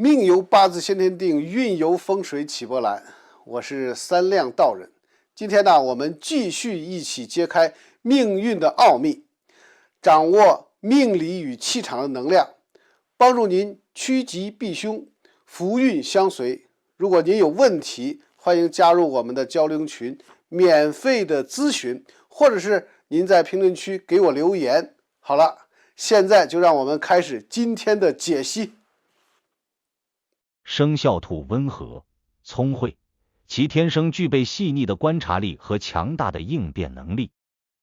命由八字先天定，运由风水起波澜。我是三亮道人。今天呢，我们继续一起揭开命运的奥秘，掌握命理与气场的能量，帮助您趋吉避凶，福运相随。如果您有问题，欢迎加入我们的交流群，免费的咨询，或者是您在评论区给我留言。好了，现在就让我们开始今天的解析。生肖兔温和、聪慧，其天生具备细腻的观察力和强大的应变能力，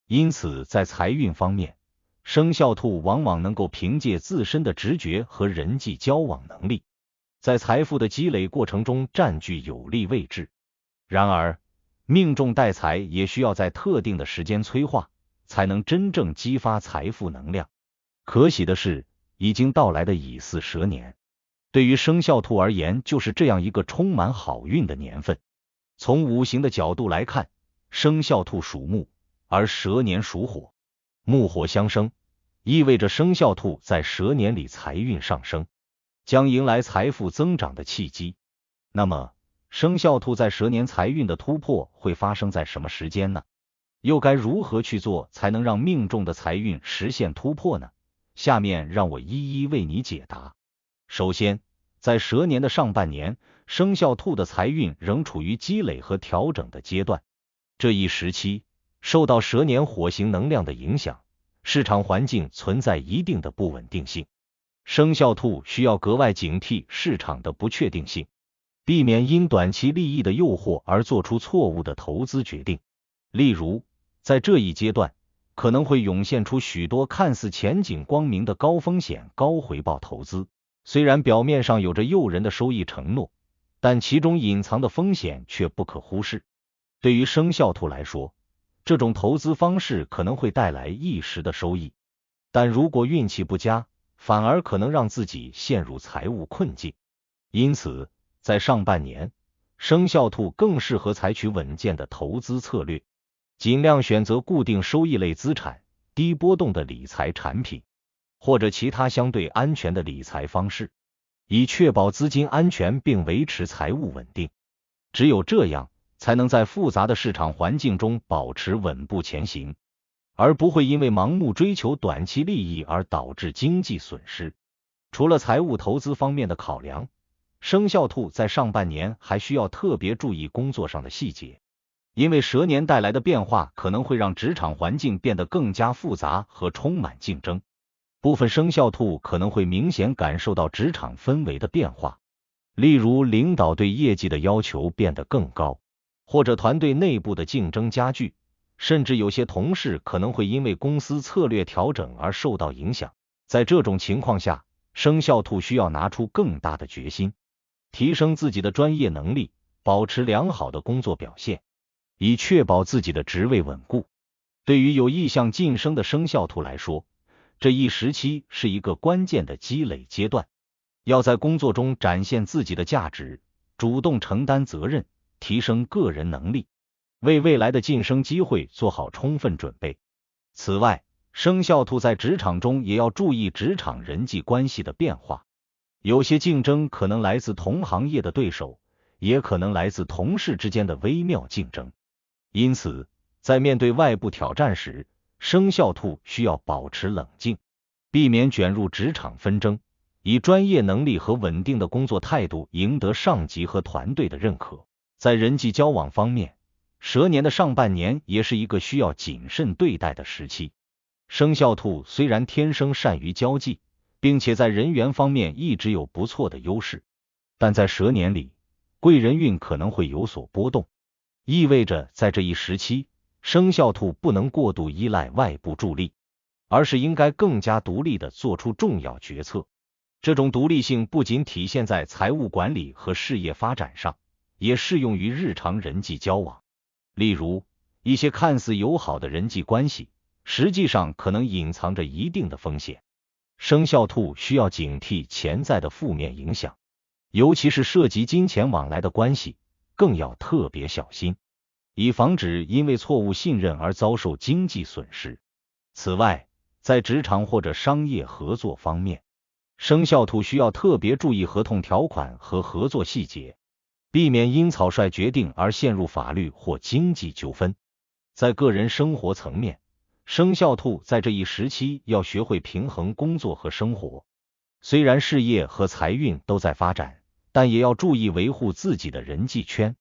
因此在财运方面，生肖兔往往能够凭借自身的直觉和人际交往能力，在财富的积累过程中占据有利位置。然而，命中带财也需要在特定的时间催化，才能真正激发财富能量。可喜的是，已经到来的乙巳蛇年，对于生肖兔而言，就是这样一个充满好运的年份。从五行的角度来看，生肖兔属木，而蛇年属火，木火相生，意味着生肖兔在蛇年里财运上升，将迎来财富增长的契机。那么，生肖兔在蛇年财运的突破会发生在什么时间呢？又该如何去做才能让命中的财运实现突破呢？下面让我一一为你解答。首先，在蛇年的上半年，生肖兔的财运仍处于积累和调整的阶段。这一时期，受到蛇年火星能量的影响，市场环境存在一定的不稳定性。生肖兔需要格外警惕市场的不确定性，避免因短期利益的诱惑而做出错误的投资决定。例如，在这一阶段，可能会涌现出许多看似前景光明的高风险高回报投资。虽然表面上有着诱人的收益承诺，但其中隐藏的风险却不可忽视。对于生肖兔来说，这种投资方式可能会带来一时的收益，但如果运气不佳，反而可能让自己陷入财务困境。因此，在上半年，生肖兔更适合采取稳健的投资策略，尽量选择固定收益类资产、低波动的理财产品，或者其他相对安全的理财方式，以确保资金安全并维持财务稳定。只有这样，才能在复杂的市场环境中保持稳步前行，而不会因为盲目追求短期利益而导致经济损失。除了财务投资方面的考量，生肖兔在上半年还需要特别注意工作上的细节，因为蛇年带来的变化可能会让职场环境变得更加复杂和充满竞争。部分生肖兔可能会明显感受到职场氛围的变化，例如领导对业绩的要求变得更高，或者团队内部的竞争加剧，甚至有些同事可能会因为公司策略调整而受到影响。在这种情况下，生肖兔需要拿出更大的决心，提升自己的专业能力，保持良好的工作表现，以确保自己的职位稳固。对于有意向晋升的生肖兔来说，这一时期是一个关键的积累阶段，要在工作中展现自己的价值，主动承担责任，提升个人能力，为未来的晋升机会做好充分准备。此外，生肖兔在职场中也要注意职场人际关系的变化，有些竞争可能来自同行业的对手，也可能来自同事之间的微妙竞争。因此，在面对外部挑战时，生肖兔需要保持冷静，避免卷入职场纷争，以专业能力和稳定的工作态度赢得上级和团队的认可。在人际交往方面，蛇年的上半年也是一个需要谨慎对待的时期。生肖兔虽然天生善于交际，并且在人缘方面一直有不错的优势，但在蛇年里，贵人运可能会有所波动，意味着在这一时期，生肖兔不能过度依赖外部助力，而是应该更加独立地做出重要决策。这种独立性不仅体现在财务管理和事业发展上，也适用于日常人际交往。例如，一些看似友好的人际关系，实际上可能隐藏着一定的风险。生肖兔需要警惕潜在的负面影响，尤其是涉及金钱往来的关系，更要特别小心，以防止因为错误信任而遭受经济损失。此外，在职场或者商业合作方面，生肖兔需要特别注意合同条款和合作细节，避免因草率决定而陷入法律或经济纠纷。在个人生活层面，生肖兔在这一时期要学会平衡工作和生活。虽然事业和财运都在发展，但也要注意维护自己的人际圈，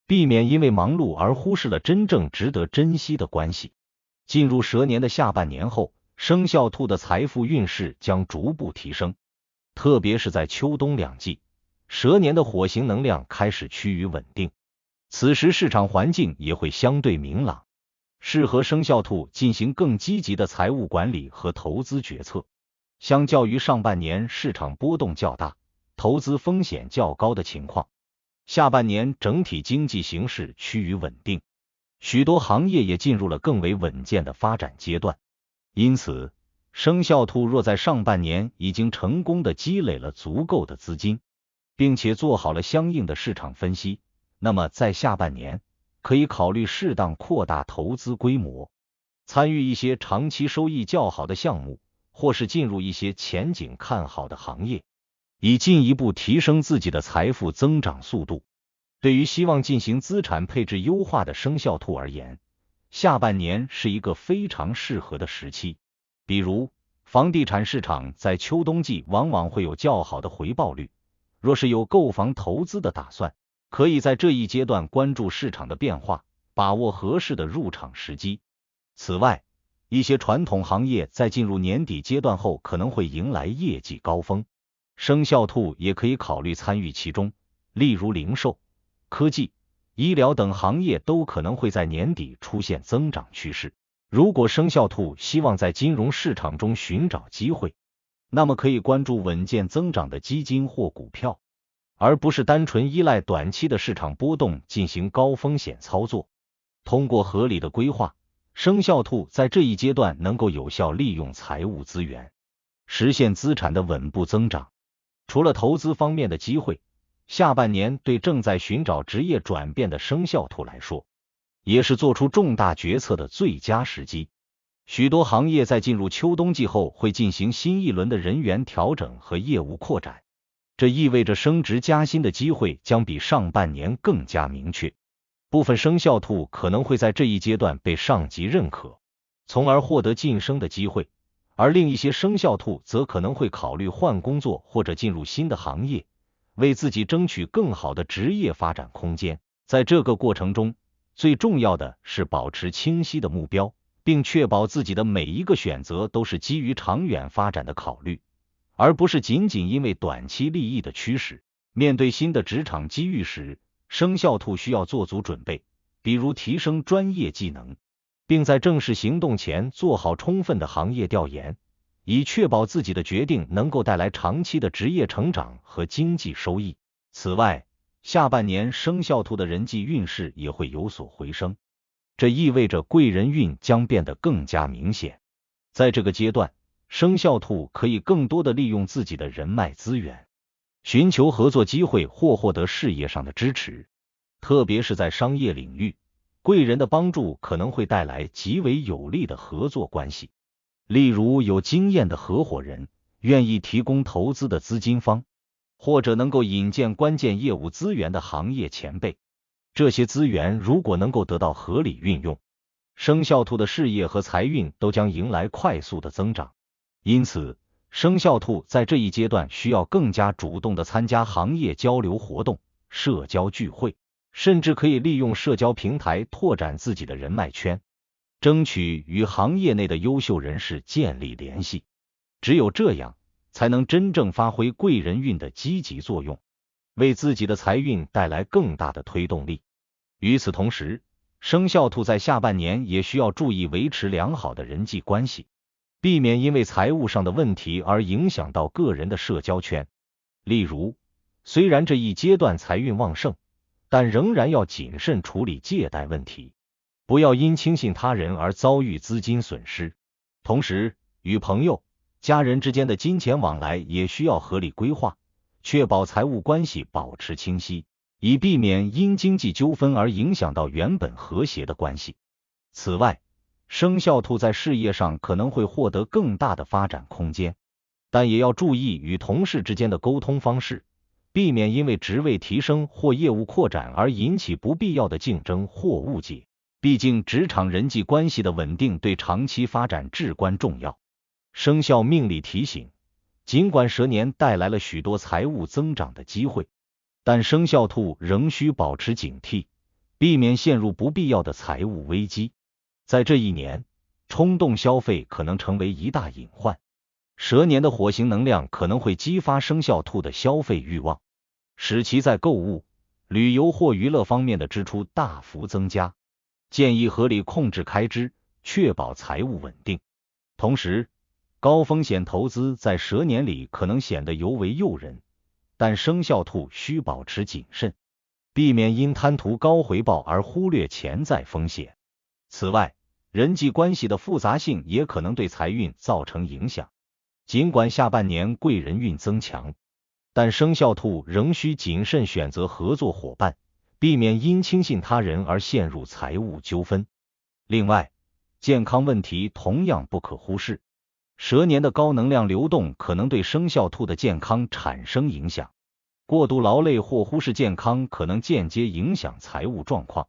避免因为忙碌而忽视了真正值得珍惜的关系。进入蛇年的下半年后，生肖兔的财富运势将逐步提升，特别是在秋冬两季，蛇年的火星能量开始趋于稳定，此时市场环境也会相对明朗，适合生肖兔进行更积极的财务管理和投资决策。相较于上半年市场波动较大，投资风险较高的情况，下半年整体经济形势趋于稳定，许多行业也进入了更为稳健的发展阶段。因此，生肖兔若在上半年已经成功的积累了足够的资金，并且做好了相应的市场分析，那么在下半年可以考虑适当扩大投资规模，参与一些长期收益较好的项目，或是进入一些前景看好的行业，以进一步提升自己的财富增长速度。对于希望进行资产配置优化的生肖兔而言，下半年是一个非常适合的时期。比如，房地产市场在秋冬季往往会有较好的回报率，若是有购房投资的打算，可以在这一阶段关注市场的变化，把握合适的入场时机。此外，一些传统行业在进入年底阶段后可能会迎来业绩高峰，生肖兔也可以考虑参与其中，例如零售、科技、医疗等行业都可能会在年底出现增长趋势。如果生肖兔希望在金融市场中寻找机会，那么可以关注稳健增长的基金或股票，而不是单纯依赖短期的市场波动进行高风险操作。通过合理的规划，生肖兔在这一阶段能够有效利用财务资源，实现资产的稳步增长。除了投资方面的机会，下半年对正在寻找职业转变的生肖兔来说，也是做出重大决策的最佳时机。许多行业在进入秋冬季后会进行新一轮的人员调整和业务扩展，这意味着升职加薪的机会将比上半年更加明确。部分生肖兔可能会在这一阶段被上级认可，从而获得晋升的机会，而另一些生肖兔则可能会考虑换工作或者进入新的行业，为自己争取更好的职业发展空间。在这个过程中，最重要的是保持清晰的目标，并确保自己的每一个选择都是基于长远发展的考虑，而不是仅仅因为短期利益的驱使。面对新的职场机遇时，生肖兔需要做足准备，比如提升专业技能，并在正式行动前做好充分的行业调研，以确保自己的决定能够带来长期的职业成长和经济收益。此外，下半年生肖兔的人际运势也会有所回升，这意味着贵人运将变得更加明显。在这个阶段，生肖兔可以更多的利用自己的人脉资源，寻求合作机会或获得事业上的支持，特别是在商业领域，贵人的帮助可能会带来极为有利的合作关系，例如有经验的合伙人，愿意提供投资的资金方，或者能够引荐关键业务资源的行业前辈。这些资源如果能够得到合理运用，生肖兔的事业和财运都将迎来快速的增长。因此，生肖兔在这一阶段需要更加主动的参加行业交流活动、社交聚会，甚至可以利用社交平台拓展自己的人脉圈，争取与行业内的优秀人士建立联系。只有这样，才能真正发挥贵人运的积极作用，为自己的财运带来更大的推动力。与此同时，生肖兔在下半年也需要注意维持良好的人际关系，避免因为财务上的问题而影响到个人的社交圈。例如，虽然这一阶段财运旺盛，但仍然要谨慎处理借贷问题，不要因轻信他人而遭遇资金损失。同时，与朋友、家人之间的金钱往来也需要合理规划，确保财务关系保持清晰，以避免因经济纠纷而影响到原本和谐的关系。此外，生肖兔在事业上可能会获得更大的发展空间，但也要注意与同事之间的沟通方式，避免因为职位提升或业务扩展而引起不必要的竞争或误解。毕竟职场人际关系的稳定对长期发展至关重要。生肖命理提醒，尽管蛇年带来了许多财务增长的机会，但生肖兔仍需保持警惕，避免陷入不必要的财务危机。在这一年，冲动消费可能成为一大隐患。蛇年的火星能量可能会激发生肖兔的消费欲望，使其在购物、旅游或娱乐方面的支出大幅增加。建议合理控制开支，确保财务稳定。同时，高风险投资在蛇年里可能显得尤为诱人，但生肖兔需保持谨慎，避免因贪图高回报而忽略潜在风险。此外，人际关系的复杂性也可能对财运造成影响。尽管下半年贵人运增强，但生肖兔仍需谨慎选择合作伙伴，避免因轻信他人而陷入财务纠纷。另外，健康问题同样不可忽视。蛇年的高能量流动可能对生肖兔的健康产生影响，过度劳累或忽视健康可能间接影响财务状况。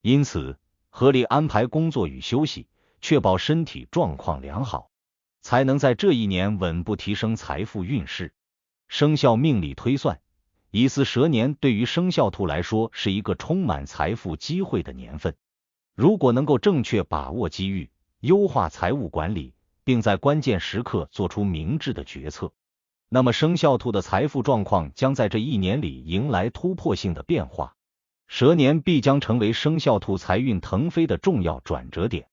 因此，合理安排工作与休息，确保身体状况良好，才能在这一年稳步提升财富运势。生肖命理推算，乙巳蛇年对于生肖兔来说是一个充满财富机会的年份。如果能够正确把握机遇，优化财务管理，并在关键时刻做出明智的决策，那么生肖兔的财富状况将在这一年里迎来突破性的变化。蛇年必将成为生肖兔财运腾飞的重要转折点。